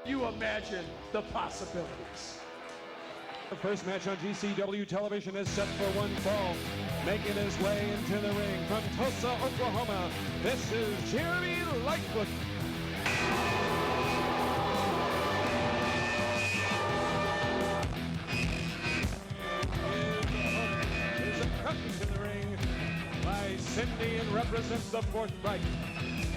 You imagine the possibilities. The first match on GCW television is set for one fall. Making his way into the ring from Tulsa, Oklahoma, this is Jeremy Lightfoot. Is accompanied in the ring by Cindy and represents the Fourth Reich.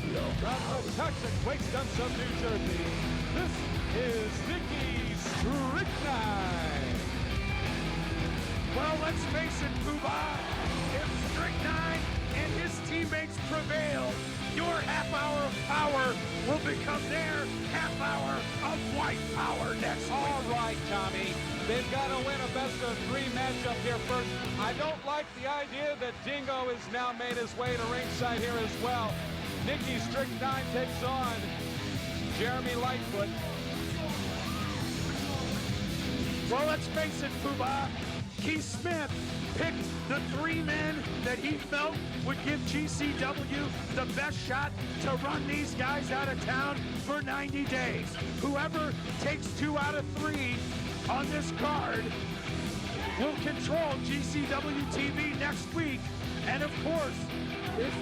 From the toxic waste dumps of New Jersey, this is Nikki Strychnine. Well, let's face it, Poobah, if Strychnine and his teammates prevail, your half hour of power will become their half hour of white power next week. All right, Tommy. They've got to win a best-of-3 matchup here first. I don't like the idea that Dingo has now made his way to ringside here as well. Nikki Strychnine takes on Jeremy Lightfoot. Well, let's face it, Poobah. Keith Smith picked the 3 men that he felt would give GCW the best shot to run these guys out of town for 90 days. Whoever takes 2 out of 3 on this card will control GCW TV next week. And of course, if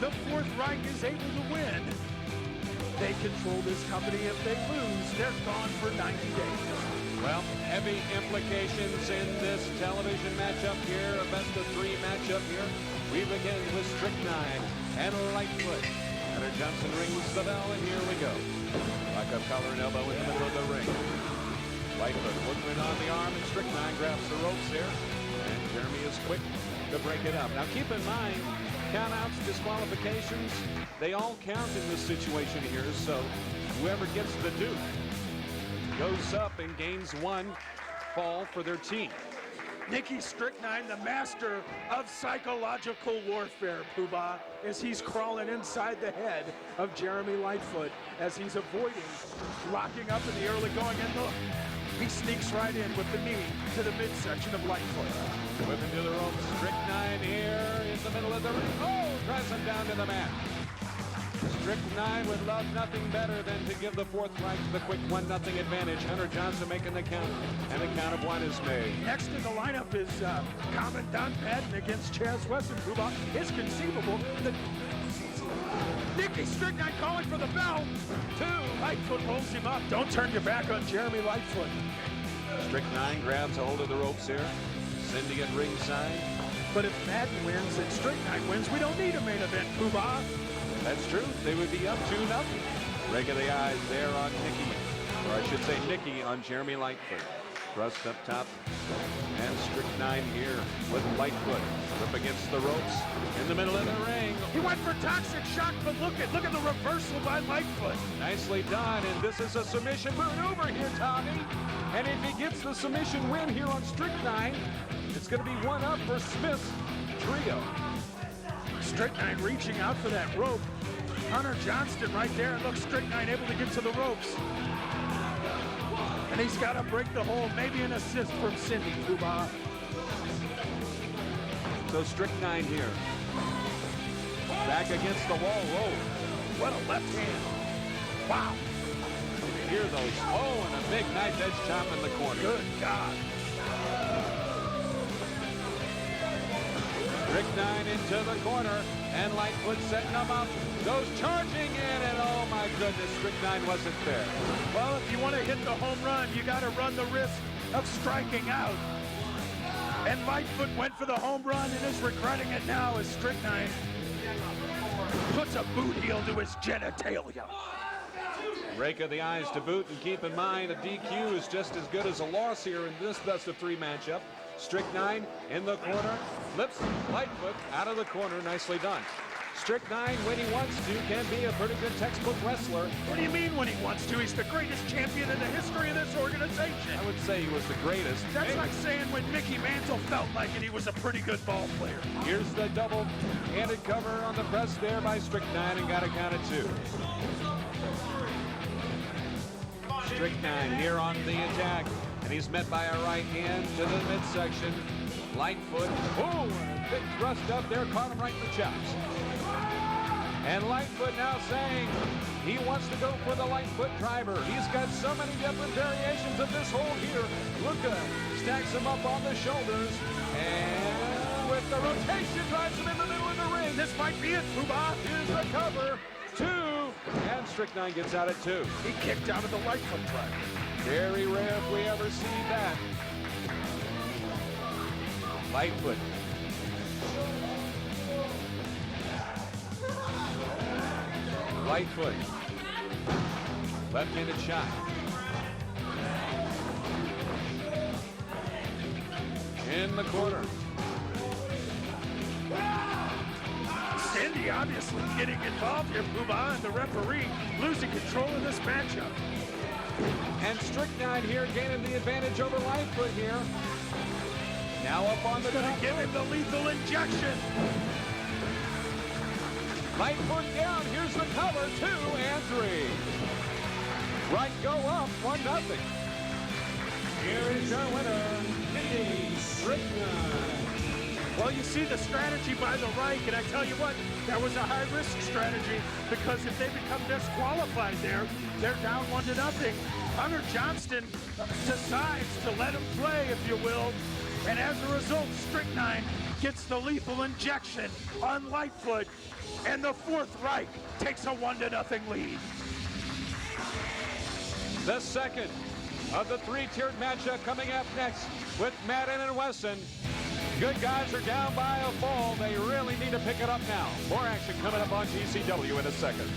the Fourth Reich is able to win, they control this company. If they lose, they're gone for 90 days. Well, heavy implications in this television matchup here, a best-of-3 matchup here. We begin with Strychnine and Lightfoot. Hunter Johnson rings the bell, and here we go. Lock up collar and elbow in the middle of the ring. Lightfoot working on the arm, and Strychnine grabs the ropes here. And Jeremy is quick to break it up. Now keep in mind, countouts, disqualifications, they all count in this situation here, so whoever gets the Duke goes up and gains 1 fall for their team. Nikki Strychnine, the master of psychological warfare, Poobah, as he's crawling inside the head of Jeremy Lightfoot as he's avoiding locking up in the early going. And look, he sneaks right in with the knee to the midsection of Lightfoot. Whipping to the ropes, Strychnine here in the middle of the ring. Oh, drives him down to the mat. Strychnine would love nothing better than to give the Fourth Reich the quick 1-0 advantage. Hunter Johnson making the count, and the count of 1 is made. Next in the lineup is Commandant Patton against Chaz Wesson. Poobah. It's conceivable that Nikki Strychnine calling for the bell. 2. Lightfoot rolls him up. Don't turn your back on Jeremy Lightfoot. Strychnine grabs a hold of the ropes here. Cindy at ringside. But if Madden wins and Strychnine wins, we don't need a main event, Poobah. That's true. They would be up 2-0. Rake of the eyes there on Nikki. Or I should say Nikki on Jeremy Lightfoot. Thrust up top. And Strychnine here with Lightfoot. Up against the ropes. In the middle of the ring. He went for toxic shock, but look at the reversal by Lightfoot. Nicely done. And this is a submission maneuver here, Tommy. And if he gets the submission win here on Strychnine, it's going to be 1-up for Smith's trio. Strychnine reaching out for that rope. Hunter Johnston right there, and look, Strychnine able to get to the ropes. And he's got to break the hold, maybe an assist from Cindy, Poobah. So Strychnine here. Back against the wall, whoa. What a left hand. Wow. You hear those, oh, and a big knife edge chop in the corner. Good God. Strychnine into the corner, and Lightfoot setting him up. Goes charging in, and oh my goodness, Strychnine wasn't there. Well, if you want to hit the home run, you got to run the risk of striking out. And Lightfoot went for the home run and is regretting it now as Strychnine puts a boot heel to his genitalia. Rake of the eyes to boot, and keep in mind a DQ is just as good as a loss here in this best-of-3 matchup. Strychnine in the corner, flips Lightfoot out of the corner, nicely done. Strychnine, when he wants to, can be a pretty good textbook wrestler. What do you mean when he wants to? He's the greatest champion in the history of this organization. I would say he was the greatest. That's like saying when Mickey Mantle felt like it, he was a pretty good ball player. Here's the double-handed cover on the press there by Strychnine, and got a count of 2. Strychnine here on the attack, and he's met by a right hand to the midsection. Lightfoot, oh, a big thrust up there, caught him right in the chops. And Lightfoot now saying he wants to go for the Lightfoot driver. He's got so many different variations of this hold here. Luca stacks him up on the shoulders. And with the rotation, drives him in the middle of the ring. This might be it, Poobah. Here's the cover. 2. And Strychnine gets out at 2. He kicked out of the Lightfoot driver. Very rare if we ever see that. Lightfoot. Lightfoot. Left-handed shot. In the corner. Sandy obviously getting involved here, Poobah, and the referee losing control of this matchup. And Strychnine here gaining the advantage over Lightfoot here. Now up on the Gonna top. give him the lethal injection. Lightfoot down. Here's the cover. 2 and 3. Right go up. 1-0. Here is your winner, Strychnine. Well, you see the strategy by the Reich, and I tell you what, that was a high-risk strategy, because if they become disqualified there, they're down 1-0. Hunter Johnston decides to let him play, if you will, and as a result, Strychnine gets the lethal injection on Lightfoot, and the Fourth Reich takes a 1-0 lead. The second of the 3-tiered matchup coming up next with Madden and Wesson. Good guys are down by a fall. They really need to pick it up now. More action coming up on GCW in a second.